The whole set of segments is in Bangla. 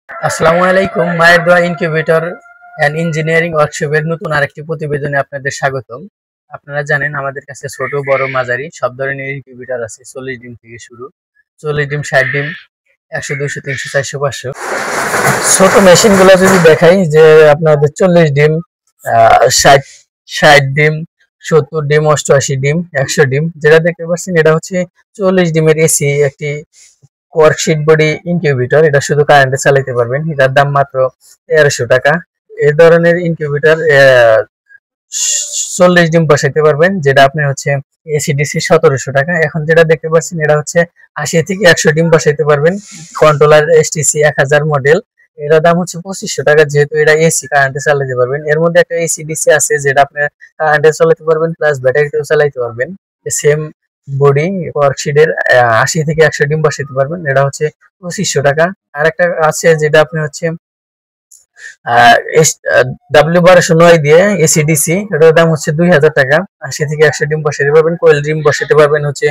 আসসালামু আলাইকুম। মায়ের দোয়া ইনকিউবেটর অ্যান্ড ইঞ্জিনিয়ারিং ওয়ার্কশপের নতুন আরেকটি প্রতিবেদনে আপনাদের স্বাগতম। আপনারা জানেন আমাদের কাছে ছোট, বড়, মাঝারি সব ধরনের ইনকিউবেটর আছে। 40 ডিম থেকে শুরু। 40 ডিম, 60 ডিম, 100, 200, 300, 400, 500। ছোট মেশিনগুলো যদি দেখাই যে আপনাদের 40 ডিম, 60 60 ডিম, 70 ডিম, 88 ডিম, 100 ডিম, যেটা দেখতে পাচ্ছেন এটা হচ্ছে 40 ডিমের এসি একটি ওয়ার্কশিট বডি ইনকিউবেটর। এটা শুধু কারেন্টে চালাতে পারবেন। এটার দাম মাত্র 1300 টাকা। এই ধরনের ইনকিউবেটর 40 ডিম বসাইতে পারবেন, যেটা আপনি হচ্ছে এসিডিসি 1700 টাকা। এখন যেটা দেখতে পাচ্ছেন এটা হচ্ছে 80 থেকে 100 ডিম বসাইতে পারবেন। Controller STC 1000 model. এটার দাম হচ্ছে 2500 টাকা, যেহেতু এটা এসি কারেন্টে চালাতে পারবেন। এর মধ্যে একটা এসিডিসি আছে যেটা আপনি কারেন্টে চালাতে পারবেন প্লাস ব্যাটারিতেও চালাতে পারবেন। সেম বডি ওয়ার্কশিটের 80 থেকে 100 ডিম বসাইতে পারবেন। এটা হচ্ছে 2500 টাকা। আর একটা আছে যেটা আপনি হচ্ছে W1209 দিয়ে এসিডিসি, এটার দাম হচ্ছে 2000 টাকা। 80 থেকে 100 ডিম বসাতে পারবেন। কোয়েল ডিম বসাতে পারবেন হচ্ছে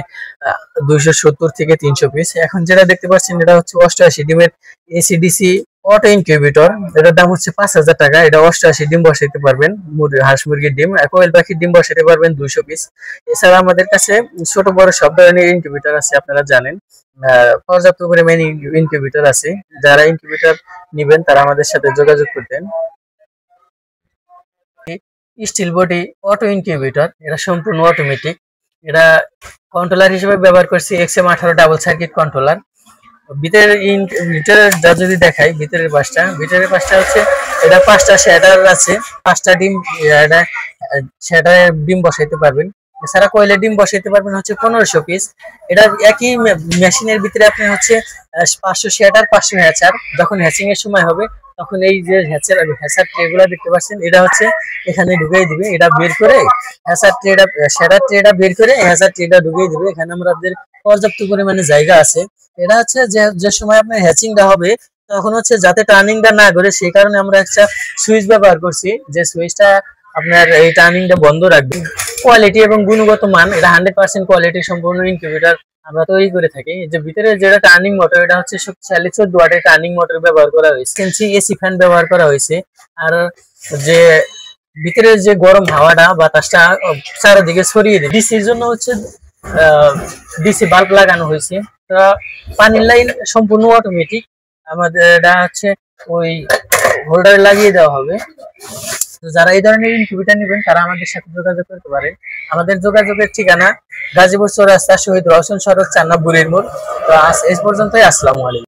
270 থেকে 300 পিস। এখন যেটা দেখতে পাচ্ছেন এটা হচ্ছে 88 ডিমের এসিডিসি অটো ইনকিউবেটর। এটার দাম হচ্ছে 5000 টাকা। এটা 88 ডিম বসাইতে পারবেন। হাঁস মুরগির ডিম, কোয়েল পাখির ডিম বসাতে পারবেন 200 পিস। এছাড়া আমাদের কাছে ছোট বড় সব ধরনের ইনকিউবেটর আছে, আপনারা জানেন। পর্যাপ্ত পরিমাণে ইনকিউবেটর আছে। যারা ইনকিউবেটর নিবেন তারা আমাদের সাথে যোগাযোগ করতেন। স্টিল বডি অটো ইনকিউবেটর, এটা সম্পূর্ণ অটোমেটিক। এটা কন্ট্রোলার হিসেবে ব্যবহার করছি XM18 ডাবল সার্কিট কন্ট্রোলার। ভিতরের যদি দেখাই, ভিতরের পাশটা হচ্ছে এটা 5টা শ্যাটার আছে। 5টা ডিম এটা শ্যাটারে ডিম বসাইতে পারবেন। এছাড়া কোয়েলের ডিম বসাইতে পারবেন হচ্ছে 1500 পিস। এটা একই মেশিনের ভিতরে আপনি হচ্ছে 500 শ্যাটার, 500 হ্যাচার। যখন হ্যাচিং এর সময় হবে তখন এই যে হ্যাচার ট্রেগুলো দেখতে পাচ্ছেন এটা হচ্ছে এখানে ঢুকিয়ে দিবে। এটা বের করে শ্যাটার ট্রেটা বের করে হ্যাচার ট্রেটা ঢুকিয়ে দিবে। এখানে আমাদের পর্যাপ্ত পরিমাণে জায়গা আছে। এটা হচ্ছে যে সময় আপনার হ্যাচিংটা হবে তখন হচ্ছে যাতে টার্নিংটা না করে, সেই কারণে আমরা একটা সুইচ ব্যবহার করছি, যে সুইচটা আপনার এই টার্নিংটা বন্ধ রাখবে। কোয়ালিটি এবং গুণগত মান, এটা 100% কোয়ালিটি সম্পূর্ণ ইনকিউবেটর আমরা তৈরি করে থাকি। যে ভিতরে যেটা টার্নিং মোটর, এটা হচ্ছে শক্তিশালী 14 ওয়াটের টার্নিং মোটর ব্যবহার করা হয়েছে। এসি ফ্যান ব্যবহার করা হয়েছে। আর যে ভিতরে যে গরম হাওয়াটা বাতাসটা চারিদিকে ছড়িয়ে দেয়। ডিসির জন্য হচ্ছে ডিসি বাল্ব লাগানো হয়েছে। পানির লাইন সম্পূর্ণ অটোমেটিক। আমাদের এটা হচ্ছে ওই হোল্ডারে লাগিয়ে দেওয়া হবে। যারা এই ধরনের ইনকিউবেটর নেবেন তারা আমাদের সাথে যোগাযোগ করতে পারে। আমাদের যোগাযোগের ঠিকানা গাজীপুর চৌরাস্তা, শহীদ রওশন সড়ক, 4 নম্বর বুড়ির মোড়। তো আজ এই পর্যন্তই। আসসালামু আলাইকুম।